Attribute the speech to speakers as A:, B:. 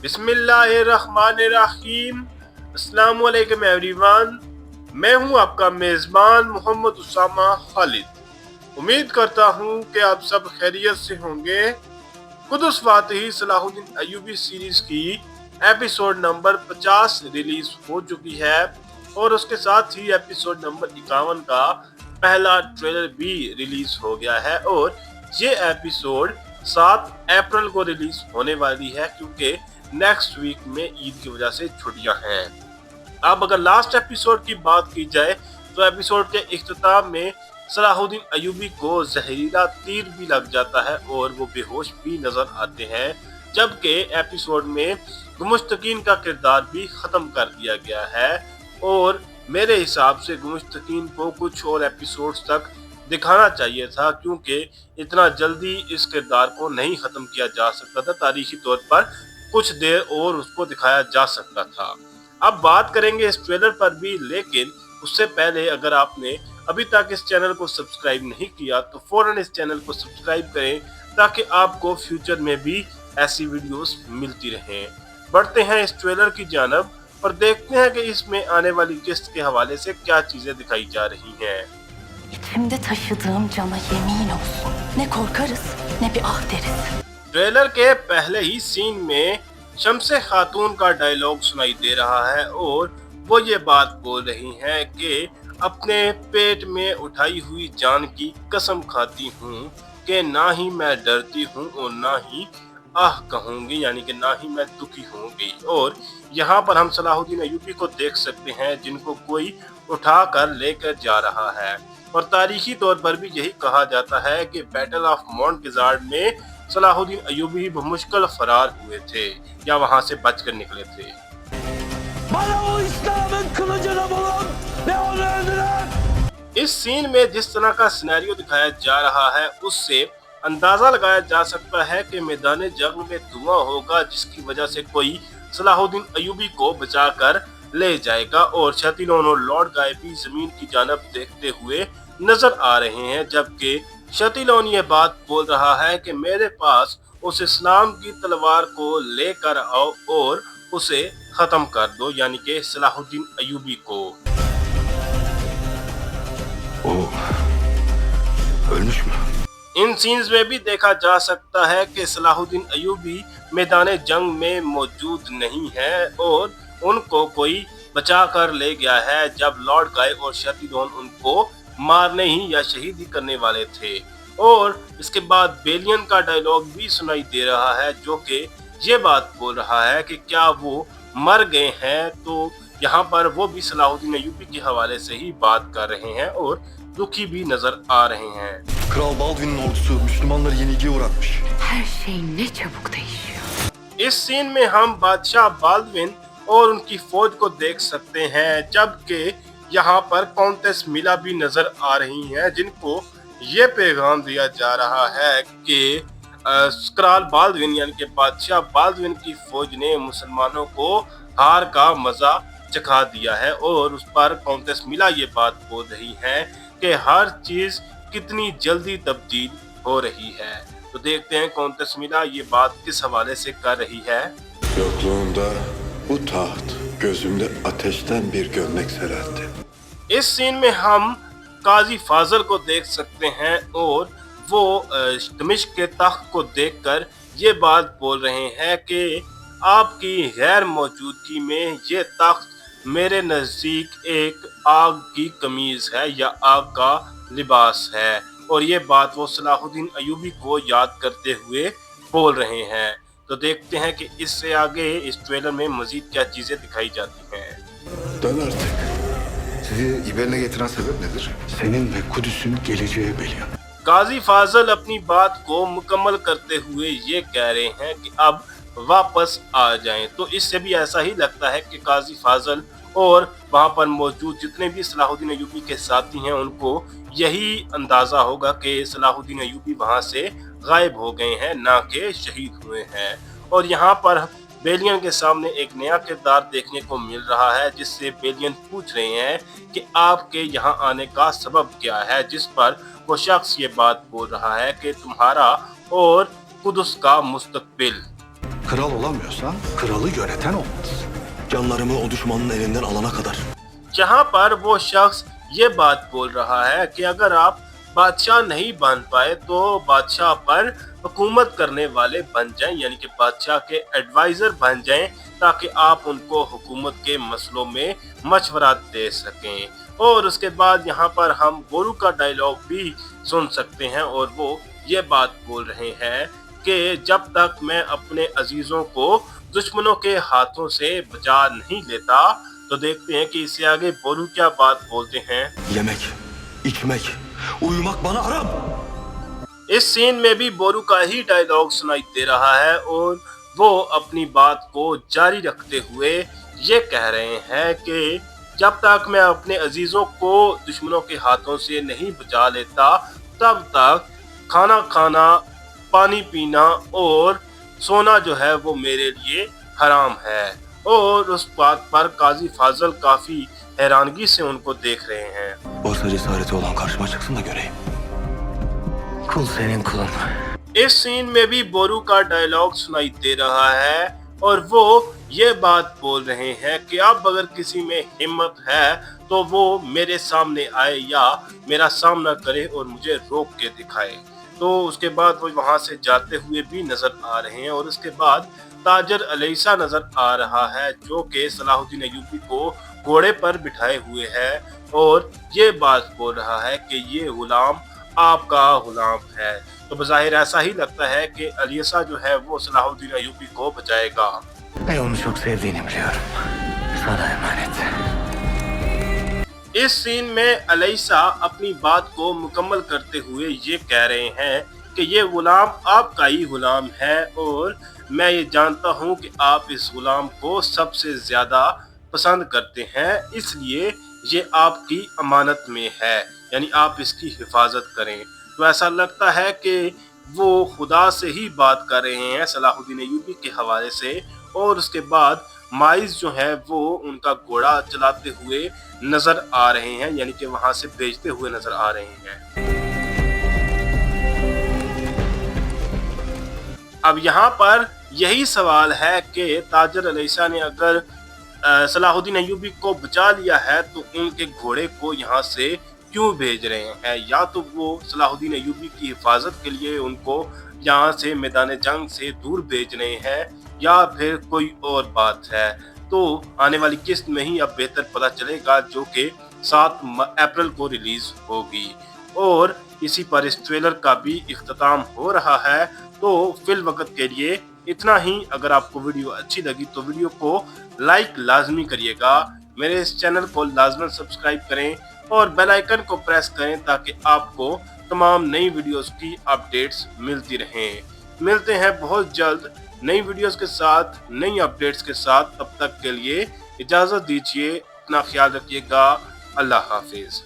A: बिस्मिल्लाहिर्रहमानिर्रहीम। अस्सलाम वालेकुम एवरीवन। मैं हूं आपका मेज़बान मोहम्मद उसामा खालिद। उम्मीद करता हूं कि आप सब खैरियत से होंगे। कुदस फातही सलाहुद्दीन अय्यूबी सीरीज की एपिसोड नंबर 50 रिलीज हो चुकी है और उसके साथ ही एपिसोड नंबर 51 का पहला ट्रेलर भी रिलीज हो गया है और ये एपिसोड 7 अप्रैल को रिलीज होने वाली है क्योंकि नेक्स्ट वीक में ईद की वजह से छुट्टियां हैं। अब अगर लास्ट एपिसोड की बात की जाए तो एपिसोड के इख्तिताम में सलाहुद्दीन अय्यूबी को जहरीला तीर भी लग जाता है और वो बेहोश भी नजर आते हैं, जबकि एपिसोड में गुमुश्तकीन का किरदार भी खत्म कर दिया गया है और मेरे हिसाब से गुमुश्तकीन को कुछ और एपिसोड्स तक दिखाना चाहिए था क्योंकि इतना जल्दी इस किरदार को नहीं खत्म किया जा सकता था। तारीखी तौर पर कुछ देर और उसको दिखाया जा सकता था। अब बात करेंगे इस ट्रेलर पर भी, लेकिन उससे पहले अगर आपने अभी तक इस चैनल को सब्सक्राइब नहीं किया तो फौरन इस चैनल को सब्सक्राइब करें ताकि आपको फ्यूचर में भी ऐसी वीडियोस मिलती रहें। बढ़ते हैं इस ट्रेलर की जानब और देखते हैं कि इसमें आने वाली किस्त के हवाले से क्या चीजें दिखाई जा रही हैं।
B: İçimde taşıdığım cana yemin olsun. Ne korkarız ne bir ah deriz.
A: Trailer के पहले ही सीन में शम्से खातून का डायलॉग सुनाई दे रहा है और वो ये बात बोल रही हैं कि अपने पेट में उठाई हुई जान की कसम खाती हूँ कि ना ही मैं डरती हूँ और ना ही आह कहूँगी, यानी कि ना ही मैं दुखी होंगी। और यहाँ पर हम सलाहुद्दीन अय्यूबी को देख सकते हैं जिनको कोई उठा कर लेकर जा रहा है और तारीखी तौर पर भी यही कहा जाता है कि बैटल ऑफ माउंट गिज़ार्ड में सलाहुद्दीन अय्यूबी बमुश्किल फरार हुए थे या वहां से बचकर निकले थे। इस सीन में जिस तरह का सिनेरियो दिखाया जा रहा है उससे अंदाजा लगाया जा सकता है कि मैदान जंग में धुआं होगा जिसकी वजह से कोई सलाहुद्दीन अय्यूबी को बचाकर ले जाएगा और शतिलोन और लॉर्ड गाय भी जमीन की जानब देखते हुए नजर आ रहे हैं, जबकि शतिलोन ये बात बोल रहा है कि मेरे पास उस इस्लाम की तलवार को लेकर आओ और उसे खत्म कर दो, यानी कि सलाहुद्दीन अय्यूबी को। इन सीन्स में भी देखा जा सकता है कि सलाहुद्दीन अय्यूबी मैदान जंग में मौजूद नहीं है और उनको कोई बचा कर ले गया है जब लॉर्ड गाय और शतिलोन उनको मारने ही या शहीद ही करने वाले थे। और इसके बाद बेलियन का डायलॉग भी सुनाई दे रहा है जो कि ये बात बोल रहा है कि क्या वो मर गए हैं, तो यहाँ पर वो भी सलाहुद्दीन अय्यूबी के हवाले से ही बात कर रहे हैं और दुखी भी नजर आ रहे हैं।
C: Kral Baldwin'in ordusu Müslümanları yenilgiye uğratmış.
B: Her şey ne çabuk değişiyor.
A: इस सीन में हम बादशाह बाल्डविन और उनकी फौज को देख सकते हैं, जबकि यहाँ पर काउंटेस मिला भी नजर आ रही हैं जिनको ये पैगाम दिया जा रहा है कि स्क्राल बाल्डविन यानी कि बादशाह बाल्डविन की फौज ने मुसलमानों को हार का मजा चखा दिया है और उस पर काउंटेस मिला ये बात बोल रही है कि hर चीज कितनी जल्दी तब्दील हो रही है। तो देखते हैं काउंटेस मिला ये बात किस हवाले से कर रही है।
C: Yokluğunda bu taht gözümde ateşten bir gömlek sererdi.
A: इस सीन में हम काजी फाजल को देख सकते हैं और वो दमिश्क के तख्त को देखकर ये बात बोल रहे हैं कि आपकी गैर मौजूदगी में ये तख्त मेरे नज़दीक एक आग की कमीज है या आग का लिबास है और ये बात वो सलाहुद्दीन अय्यूबी को याद करते हुए बोल रहे हैं। तो देखते हैं कि इससे आगे इस ट्रेलर में मजीद क्या चीजें दिखाई जाती हैं।
C: Dön artık.
D: Sizi İber'ine getiren sebep nedir? Senin ve Kudüs'ün geleceği Belian.
A: काजी फाजल अपनी बात को मुकम्मल करते हुए ये कह रहे हैं कि अब वापस आ जाएं। तो इससे भी ऐसा ही लगता है कि काजी फाजल और वहां पर मौजूद जितने भी सलाहुद्दीन अय्यूबी के साथी हैं उनको यही अंदाजा होगा कि सलाहुद्दीन अय्यूबी वहां से गायब हो गए हैं, ना कि शहीद हुए हैं। और यहाँ पर बेलियन के सामने एक नया किरदार देखने को मिल रहा है जिससे बेलियन पूछ रहे हैं कि आपके यहाँ आने का सबब क्या है, जिस पर वो शख्स ये बात बोल रहा है कि तुम्हारा और कुदस का मुस्तकबिल।
D: Kral olamıyorsan kralı yöneten olmaz.
E: Canlarımı o düşmanın elinden alana kadar.
A: जहाँ पर वो शख्स ये बात बोल रहा है कि अगर आप बादशाह नहीं बन पाए तो बादशाह पर हुकूमत करने वाले बन जाएं, यानी कि बादशाह के एडवाइजर बन जाएं, ताकि आप उनको हुकूमत के मसलों में मशवरा दे सकें। और उसके बाद यहाँ पर हम बोरू का डायलॉग भी सुन सकते हैं और वो ये बात बोल रहे हैं कि जब तक मैं अपने अजीजों को दुश्मनों के हाथों से बचा नहीं लेता। तो देखते हैं कि इससे आगे बोरू क्या बात बोलते हैं।
E: Yemek, içmek, uyumak bana haram.
A: इस सीन में भी बोरू का ही डायलॉग सुनाई दे रहा है और वो अपनी बात को जारी रखते हुए ये कह रहे हैं कि जब तक मैं अपने अजीजों को दुश्मनों के हाथों से नहीं बचा लेता तब तक खाना खाना, पानी पीना और सोना जो है वो मेरे लिए हराम है। और उस बात पर काजी फाजल काफी हैरानगी से उनको देख रहे हैं।
E: Varsa cesareti olan karşıma çıksın da göreyim.
F: Kul senin kulun.
A: इस सीन में भी बोरू का डायलॉग सुनाई दे रहा है और वो ये बात बोल रहे हैं कि अब अगर किसी में हिम्मत है तो वो मेरे सामने आए या मेरा सामना करे और मुझे रोक के दिखाए। तो उसके बाद वो वहां से जाते हुए भी नजर आ रहे हैं और उसके बाद ताजर अलैसा नजर आ रहा है जो कि सलाहुद्दीन अय्यूबी को घोड़े पर बिठाए हुए है और ये बात बोल रहा है कि ये गुलाम आपका गुलाम है। तो बज़ाहिर ऐसा ही लगता है कि अलैसा जो है वो सलाहुद्दीन अय्यूबी को बचाएगा।
F: Ve onu çok sevdiğini biliyorum. Sana emanet.
A: इस सीन में अलैसा अपनी बात को मुकम्मल करते हुए ये कह रहे हैं कि ये गुलाम आपका ही गुलाम है और मैं ये जानता हूँ कि आप इस गुलाम को सबसे ज़्यादा पसंद करते हैं, इसलिए ये आपकी अमानत में है, यानी आप इसकी हिफाजत करें। तो ऐसा लगता है कि वो खुदा से ही बात कर रहे हैं सलाहुद्दीन अय्यूबी के हवाले से। और उसके बाद माइज जो है वो उनका घोड़ा चलाते हुए नजर आ रहे हैं, यानी कि वहां से भेजते हुए नजर आ रहे हैं। अब यहाँ पर यही सवाल है कि ताजर अलैसा ने अगर सलाहुद्दीन अय्यूबी को बचा लिया है तो उनके घोड़े को यहाँ से क्यों भेज रहे हैं? या तो वो सलाहुद्दीन अय्यूबी की हिफाजत के लिए उनको यहाँ से मैदान जंग से दूर भेज रहे हैं या फिर कोई और बात है। तो आने वाली किस्त में ही अब बेहतर पता चलेगा, जो कि 7 अप्रैल को रिलीज होगी। और इसी पर इस ट्रेलर का भी इख्तिताम हो रहा है। तो फिल वक्त के लिए इतना ही। अगर आपको वीडियो अच्छी लगी तो वीडियो को लाइक लाजमी करिएगा, मेरे इस चैनल को लाजमन सब्सक्राइब करें और बेल आइकन को प्रेस करें ताकि आपको तमाम नई वीडियोस की अपडेट्स मिलती रहें। मिलते हैं बहुत जल्द नई वीडियोस के साथ, नई अपडेट्स के साथ। तब तक के लिए इजाज़त दीजिए, अपना ख्याल रखिएगा। अल्लाह हाफिज़।